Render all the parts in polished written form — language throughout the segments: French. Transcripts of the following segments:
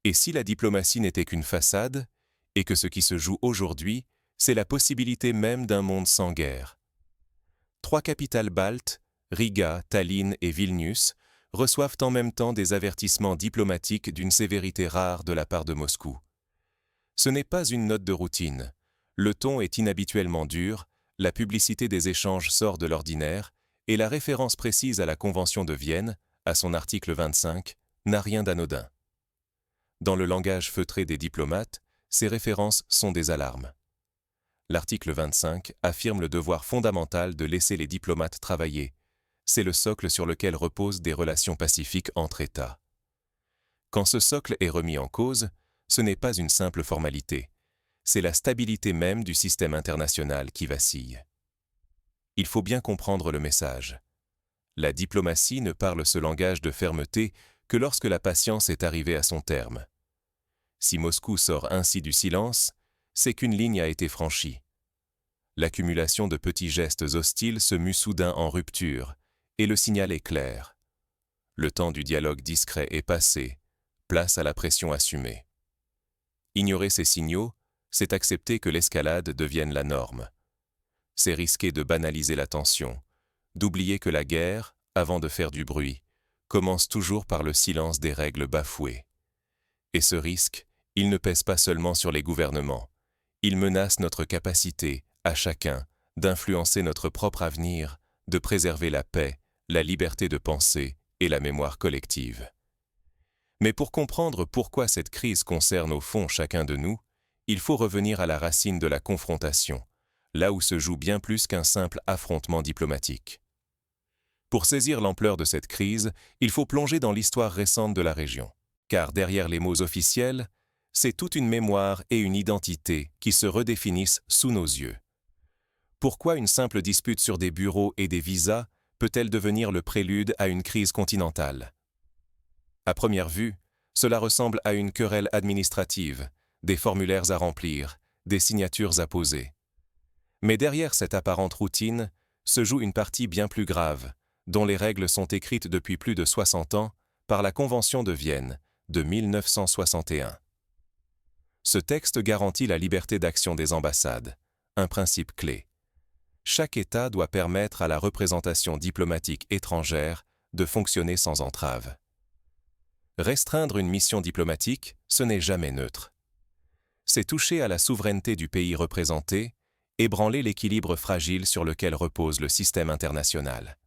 Et si la diplomatie n'était qu'une façade, et que ce qui se joue aujourd'hui, c'est la possibilité même d'un monde sans guerre? 3 capitales baltes, Riga, Tallinn et Vilnius, reçoivent en même temps des avertissements diplomatiques d'une sévérité rare de la part de Moscou. Ce n'est pas une note de routine. Le ton est inhabituellement dur, la publicité des échanges sort de l'ordinaire, et la référence précise à la Convention de Vienne, à son article 25, n'a rien d'anodin. Dans le langage feutré des diplomates, ces références sont des alarmes. L'article 25 affirme le devoir fondamental de laisser les diplomates travailler. C'est le socle sur lequel reposent des relations pacifiques entre États. Quand ce socle est remis en cause, ce n'est pas une simple formalité. C'est la stabilité même du système international qui vacille. Il faut bien comprendre le message. La diplomatie ne parle ce langage de fermeté que lorsque la patience est arrivée à son terme. Si Moscou sort ainsi du silence, c'est qu'une ligne a été franchie. L'accumulation de petits gestes hostiles se mue soudain en rupture, et le signal est clair. Le temps du dialogue discret est passé, place à la pression assumée. Ignorer ces signaux, c'est accepter que l'escalade devienne la norme. C'est risquer de banaliser la tension, d'oublier que la guerre, avant de faire du bruit, commence toujours par le silence des règles bafouées. Et ce risque, il ne pèse pas seulement sur les gouvernements. Il menace notre capacité, à chacun, d'influencer notre propre avenir, de préserver la paix, la liberté de penser et la mémoire collective. Mais pour comprendre pourquoi cette crise concerne au fond chacun de nous, il faut revenir à la racine de la confrontation, là où se joue bien plus qu'un simple affrontement diplomatique. Pour saisir l'ampleur de cette crise, il faut plonger dans l'histoire récente de la région. Car derrière les mots officiels, c'est toute une mémoire et une identité qui se redéfinissent sous nos yeux. Pourquoi une simple dispute sur des bureaux et des visas peut-elle devenir le prélude à une crise continentale? À première vue, cela ressemble à une querelle administrative, des formulaires à remplir, des signatures à poser. Mais derrière cette apparente routine se joue une partie bien plus grave, dont les règles sont écrites depuis plus de 60 ans par la Convention de Vienne de 1961. Ce texte garantit la liberté d'action des ambassades, un principe clé. Chaque État doit permettre à la représentation diplomatique étrangère de fonctionner sans entrave. Restreindre une mission diplomatique, ce n'est jamais neutre. C'est toucher à la souveraineté du pays représenté, ébranler l'équilibre fragile sur lequel repose le système international.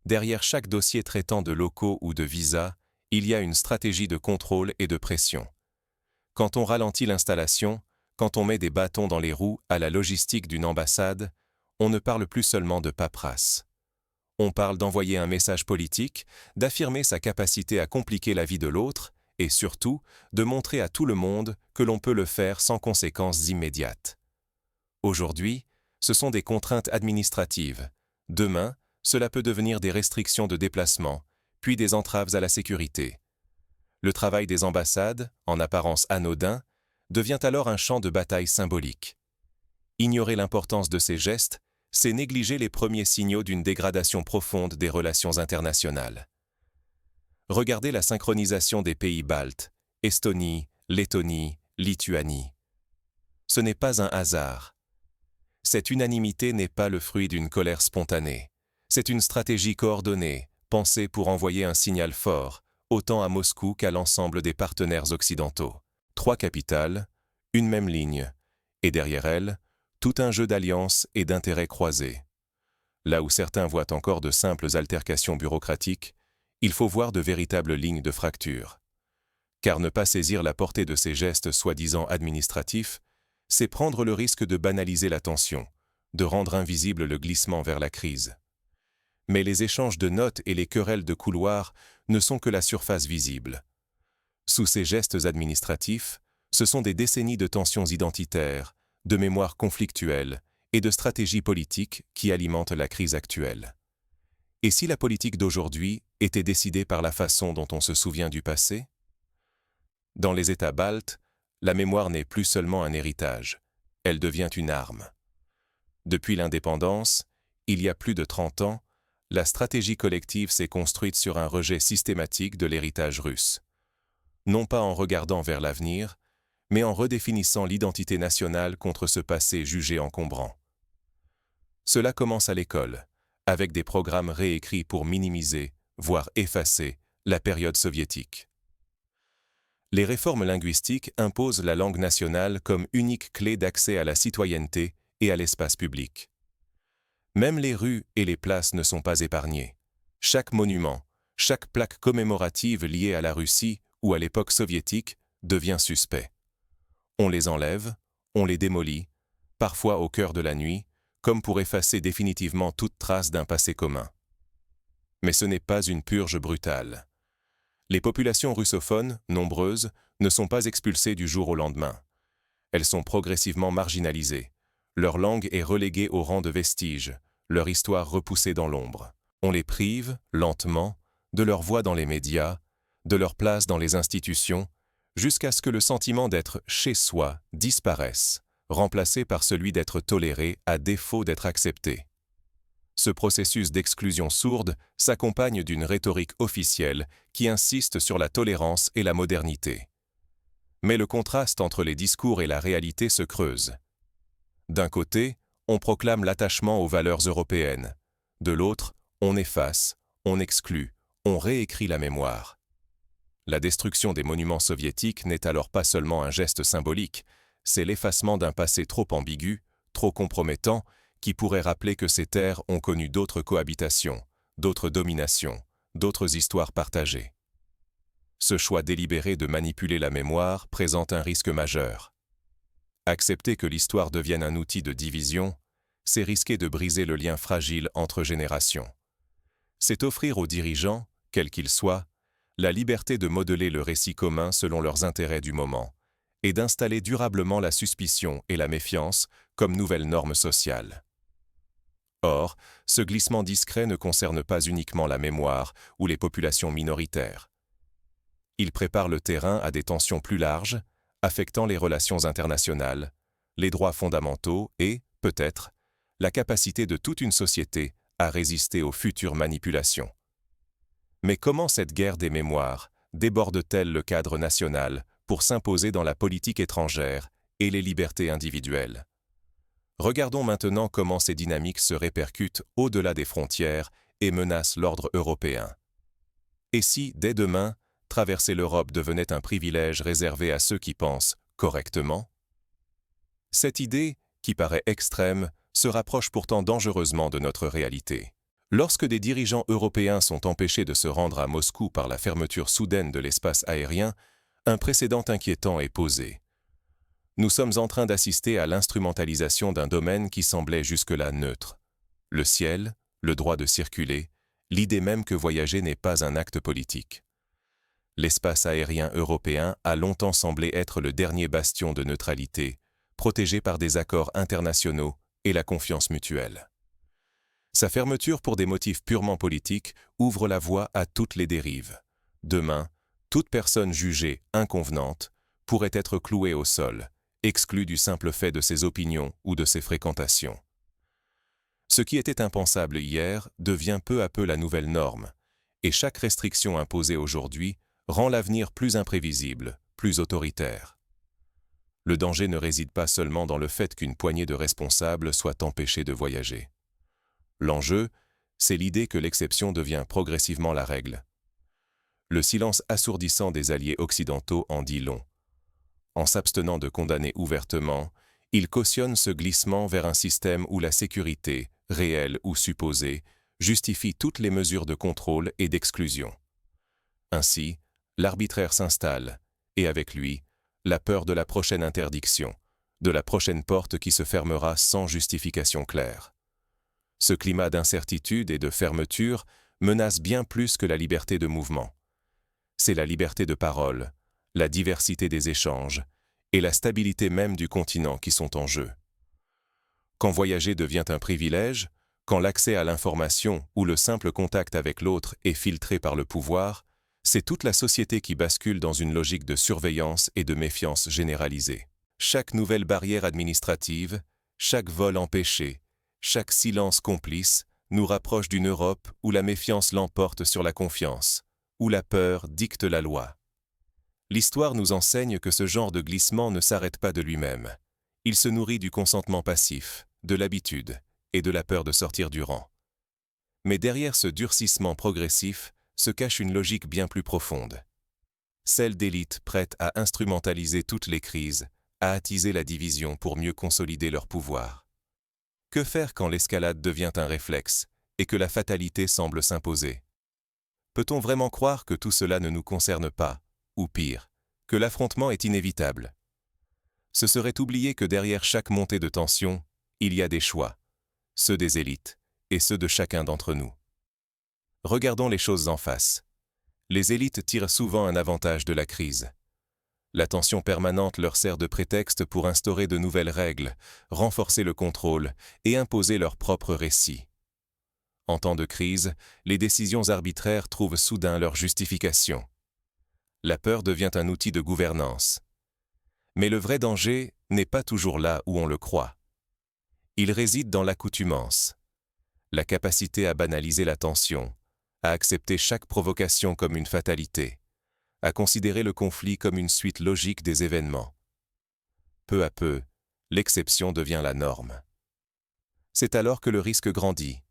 Derrière chaque dossier traitant de locaux ou de visas, il y a une stratégie de contrôle et de pression. Quand on ralentit l'installation, quand on met des bâtons dans les roues à la logistique d'une ambassade, on ne parle plus seulement de paperasse. On parle d'envoyer un message politique, d'affirmer sa capacité à compliquer la vie de l'autre et surtout de montrer à tout le monde que l'on peut le faire sans conséquences immédiates. Aujourd'hui, ce sont des contraintes administratives. Demain, cela peut devenir des restrictions de déplacement, puis des entraves à la sécurité. Le travail des ambassades, en apparence anodin, devient alors un champ de bataille symbolique. Ignorer l'importance de ces gestes, c'est négliger les premiers signaux d'une dégradation profonde des relations internationales. Regardez la synchronisation des pays baltes, Estonie, Lettonie, Lituanie. Ce n'est pas un hasard. Cette unanimité n'est pas le fruit d'une colère spontanée. C'est une stratégie coordonnée, pensée pour envoyer un signal fort, autant à Moscou qu'à l'ensemble des partenaires occidentaux. 3 capitales, une même ligne, et derrière elle, tout un jeu d'alliances et d'intérêts croisés. Là où certains voient encore de simples altercations bureaucratiques, il faut voir de véritables lignes de fracture. Car ne pas saisir la portée de ces gestes soi-disant administratifs, c'est prendre le risque de banaliser la tension, de rendre invisible le glissement vers la crise. Mais les échanges de notes et les querelles de couloir ne sont que la surface visible. Sous ces gestes administratifs, ce sont des décennies de tensions identitaires, de mémoires conflictuelles et de stratégies politiques qui alimentent la crise actuelle. Et si la politique d'aujourd'hui était décidée par la façon dont on se souvient du passé? Dans les États baltes, la mémoire n'est plus seulement un héritage, elle devient une arme. Depuis l'indépendance, il y a plus de 30 ans, la stratégie collective s'est construite sur un rejet systématique de l'héritage russe. non pas en regardant vers l'avenir, mais en redéfinissant l'identité nationale contre ce passé jugé encombrant. Cela commence à l'école, avec des programmes réécrits pour minimiser, voire effacer, la période soviétique. Les réformes linguistiques imposent la langue nationale comme unique clé d'accès à la citoyenneté et à l'espace public. Même les rues et les places ne sont pas épargnées. Chaque monument, chaque plaque commémorative liée à la Russie ou à l'époque soviétique devient suspect. On les enlève, on les démolit, parfois au cœur de la nuit, comme pour effacer définitivement toute trace d'un passé commun. Mais ce n'est pas une purge brutale. Les populations russophones, nombreuses, ne sont pas expulsées du jour au lendemain. Elles sont progressivement marginalisées. Leur langue est reléguée au rang de vestige, leur histoire repoussée dans l'ombre. On les prive, lentement, de leur voix dans les médias, de leur place dans les institutions, jusqu'à ce que le sentiment d'être chez soi disparaisse, remplacé par celui d'être toléré à défaut d'être accepté. Ce processus d'exclusion sourde s'accompagne d'une rhétorique officielle qui insiste sur la tolérance et la modernité. Mais le contraste entre les discours et la réalité se creuse. D'un côté, on proclame l'attachement aux valeurs européennes. De l'autre, on efface, on exclut, on réécrit la mémoire. La destruction des monuments soviétiques n'est alors pas seulement un geste symbolique, c'est l'effacement d'un passé trop ambigu, trop compromettant, qui pourrait rappeler que ces terres ont connu d'autres cohabitations, d'autres dominations, d'autres histoires partagées. Ce choix délibéré de manipuler la mémoire présente un risque majeur. Accepter que l'histoire devienne un outil de division, c'est risquer de briser le lien fragile entre générations. C'est offrir aux dirigeants, quels qu'ils soient, la liberté de modeler le récit commun selon leurs intérêts du moment, et d'installer durablement la suspicion et la méfiance comme nouvelles normes sociales. Or, ce glissement discret ne concerne pas uniquement la mémoire ou les populations minoritaires. Il prépare le terrain à des tensions plus larges, affectant les relations internationales, les droits fondamentaux et, peut-être, la capacité de toute une société à résister aux futures manipulations. Mais comment cette guerre des mémoires déborde-t-elle le cadre national pour s'imposer dans la politique étrangère et les libertés individuelles? Regardons maintenant comment ces dynamiques se répercutent au-delà des frontières et menacent l'ordre européen. Et si, dès demain, traverser l'Europe devenait un privilège réservé à ceux qui pensent correctement? Cette idée, qui paraît extrême, se rapproche pourtant dangereusement de notre réalité. Lorsque des dirigeants européens sont empêchés de se rendre à Moscou par la fermeture soudaine de l'espace aérien, un précédent inquiétant est posé. Nous sommes en train d'assister à l'instrumentalisation d'un domaine qui semblait jusque-là neutre. Le ciel, le droit de circuler, l'idée même que voyager n'est pas un acte politique. L'espace aérien européen a longtemps semblé être le dernier bastion de neutralité, protégé par des accords internationaux et la confiance mutuelle. Sa fermeture pour des motifs purement politiques ouvre la voie à toutes les dérives. Demain, toute personne jugée inconvenante pourrait être clouée au sol, exclue du simple fait de ses opinions ou de ses fréquentations. Ce qui était impensable hier devient peu à peu la nouvelle norme, et chaque restriction imposée aujourd'hui rend l'avenir plus imprévisible, plus autoritaire. Le danger ne réside pas seulement dans le fait qu'une poignée de responsables soit empêchée de voyager. L'enjeu, c'est l'idée que l'exception devient progressivement la règle. Le silence assourdissant des alliés occidentaux en dit long. En s'abstenant de condamner ouvertement, ils cautionnent ce glissement vers un système où la sécurité, réelle ou supposée, justifie toutes les mesures de contrôle et d'exclusion. Ainsi, l'arbitraire s'installe, et avec lui, la peur de la prochaine interdiction, de la prochaine porte qui se fermera sans justification claire. Ce climat d'incertitude et de fermeture menace bien plus que la liberté de mouvement. C'est la liberté de parole, la diversité des échanges et la stabilité même du continent qui sont en jeu. Quand voyager devient un privilège, quand l'accès à l'information ou le simple contact avec l'autre est filtré par le pouvoir, c'est toute la société qui bascule dans une logique de surveillance et de méfiance généralisée. Chaque nouvelle barrière administrative, chaque vol empêché, chaque silence complice nous rapproche d'une Europe où la méfiance l'emporte sur la confiance, où la peur dicte la loi. L'histoire nous enseigne que ce genre de glissement ne s'arrête pas de lui-même. Il se nourrit du consentement passif, de l'habitude et de la peur de sortir du rang. Mais derrière ce durcissement progressif se cache une logique bien plus profonde. Celle d'élites prêtes à instrumentaliser toutes les crises, à attiser la division pour mieux consolider leur pouvoir. Que faire quand l'escalade devient un réflexe et que la fatalité semble s'imposer? Peut-on vraiment croire que tout cela ne nous concerne pas, ou pire, que l'affrontement est inévitable? Ce serait oublier que derrière chaque montée de tension, il y a des choix, ceux des élites et ceux de chacun d'entre nous. Regardons les choses en face. Les élites tirent souvent un avantage de la crise. La tension permanente leur sert de prétexte pour instaurer de nouvelles règles, renforcer le contrôle et imposer leur propre récit. En temps de crise, les décisions arbitraires trouvent soudain leur justification. La peur devient un outil de gouvernance. Mais le vrai danger n'est pas toujours là où on le croit. Il réside dans l'accoutumance, la capacité à banaliser la tension, à accepter chaque provocation comme une fatalité, à considérer le conflit comme une suite logique des événements. Peu à peu, l'exception devient la norme. C'est alors que le risque grandit.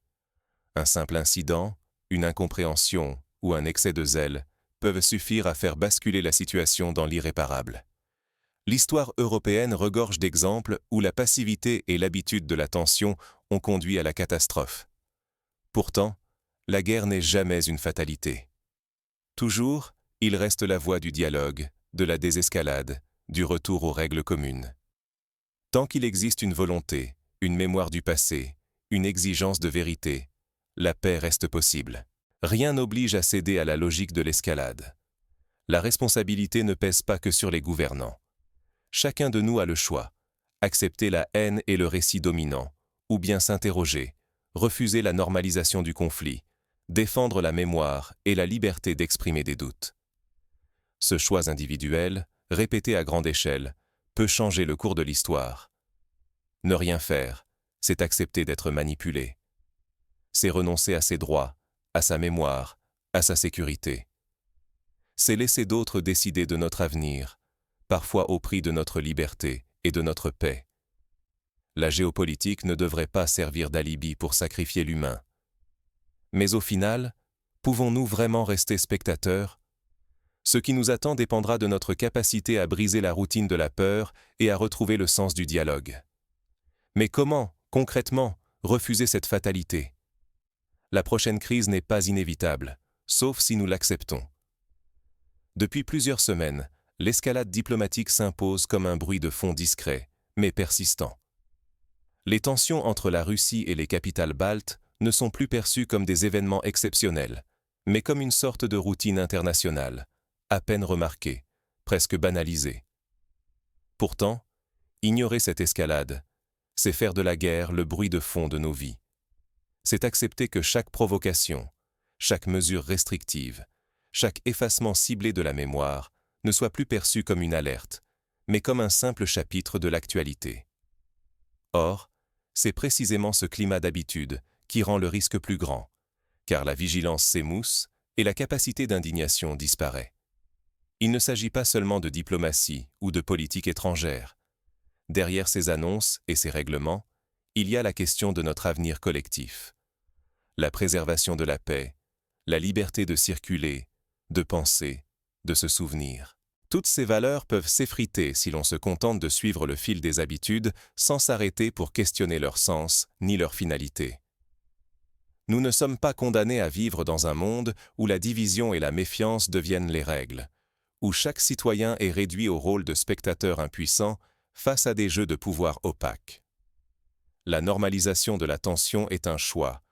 Un simple incident, une incompréhension ou un excès de zèle peuvent suffire à faire basculer la situation dans l'irréparable. L'histoire européenne regorge d'exemples où la passivité et l'habitude de la tension ont conduit à la catastrophe. Pourtant, la guerre n'est jamais une fatalité. Toujours, il reste la voie du dialogue, de la désescalade, du retour aux règles communes. Tant qu'il existe une volonté, une mémoire du passé, une exigence de vérité, la paix reste possible. Rien n'oblige à céder à la logique de l'escalade. La responsabilité ne pèse pas que sur les gouvernants. Chacun de nous a le choix. Accepter la haine et le récit dominant, ou bien s'interroger, refuser la normalisation du conflit, défendre la mémoire et la liberté d'exprimer des doutes. Ce choix individuel, répété à grande échelle, peut changer le cours de l'histoire. Ne rien faire, c'est accepter d'être manipulé. C'est renoncer à ses droits, à sa mémoire, à sa sécurité. C'est laisser d'autres décider de notre avenir, parfois au prix de notre liberté et de notre paix. La géopolitique ne devrait pas servir d'alibi pour sacrifier l'humain. Mais au final, pouvons-nous vraiment rester spectateurs? Ce qui nous attend dépendra de notre capacité à briser la routine de la peur et à retrouver le sens du dialogue. Mais comment, concrètement, refuser cette fatalité? La prochaine crise n'est pas inévitable, sauf si nous l'acceptons. Depuis plusieurs semaines, l'escalade diplomatique s'impose comme un bruit de fond discret, mais persistant. Les tensions entre la Russie et les capitales baltes ne sont plus perçues comme des événements exceptionnels, mais comme une sorte de routine internationale, à peine remarquée, presque banalisée. Pourtant, ignorer cette escalade, c'est faire de la guerre le bruit de fond de nos vies. C'est accepter que chaque provocation, chaque mesure restrictive, chaque effacement ciblé de la mémoire ne soit plus perçu comme une alerte, mais comme un simple chapitre de l'actualité. Or, c'est précisément ce climat d'habitude qui rend le risque plus grand, car la vigilance s'émousse et la capacité d'indignation disparaît. Il ne s'agit pas seulement de diplomatie ou de politique étrangère. Derrière ces annonces et ces règlements, il y a la question de notre avenir collectif. La préservation de la paix, la liberté de circuler, de penser, de se souvenir. Toutes ces valeurs peuvent s'effriter si l'on se contente de suivre le fil des habitudes sans s'arrêter pour questionner leur sens ni leur finalité. Nous ne sommes pas condamnés à vivre dans un monde où la division et la méfiance deviennent les règles, où chaque citoyen est réduit au rôle de spectateur impuissant face à des jeux de pouvoir opaques. La normalisation de la tension est un choix,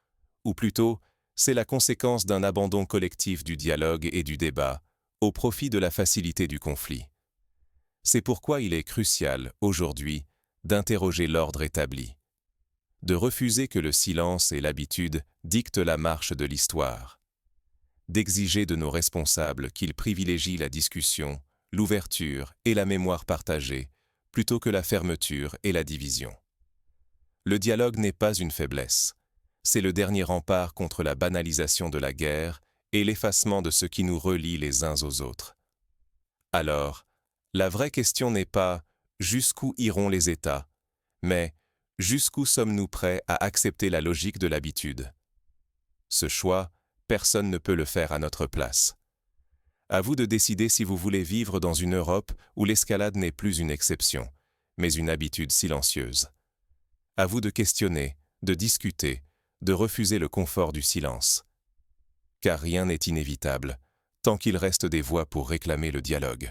ou plutôt, c'est la conséquence d'un abandon collectif du dialogue et du débat, au profit de la facilité du conflit. C'est pourquoi il est crucial, aujourd'hui, d'interroger l'ordre établi, de refuser que le silence et l'habitude dictent la marche de l'histoire, d'exiger de nos responsables qu'ils privilégient la discussion, l'ouverture et la mémoire partagée, plutôt que la fermeture et la division. Le dialogue n'est pas une faiblesse, c'est le dernier rempart contre la banalisation de la guerre et l'effacement de ce qui nous relie les uns aux autres. Alors, la vraie question n'est pas « jusqu'où iront les États ?», mais « jusqu'où sommes-nous prêts à accepter la logique de l'habitude ?» Ce choix, personne ne peut le faire à notre place. À vous de décider si vous voulez vivre dans une Europe où l'escalade n'est plus une exception, mais une habitude silencieuse. À vous de questionner, de discuter, de refuser le confort du silence. Car rien n'est inévitable, tant qu'il reste des voix pour réclamer le dialogue.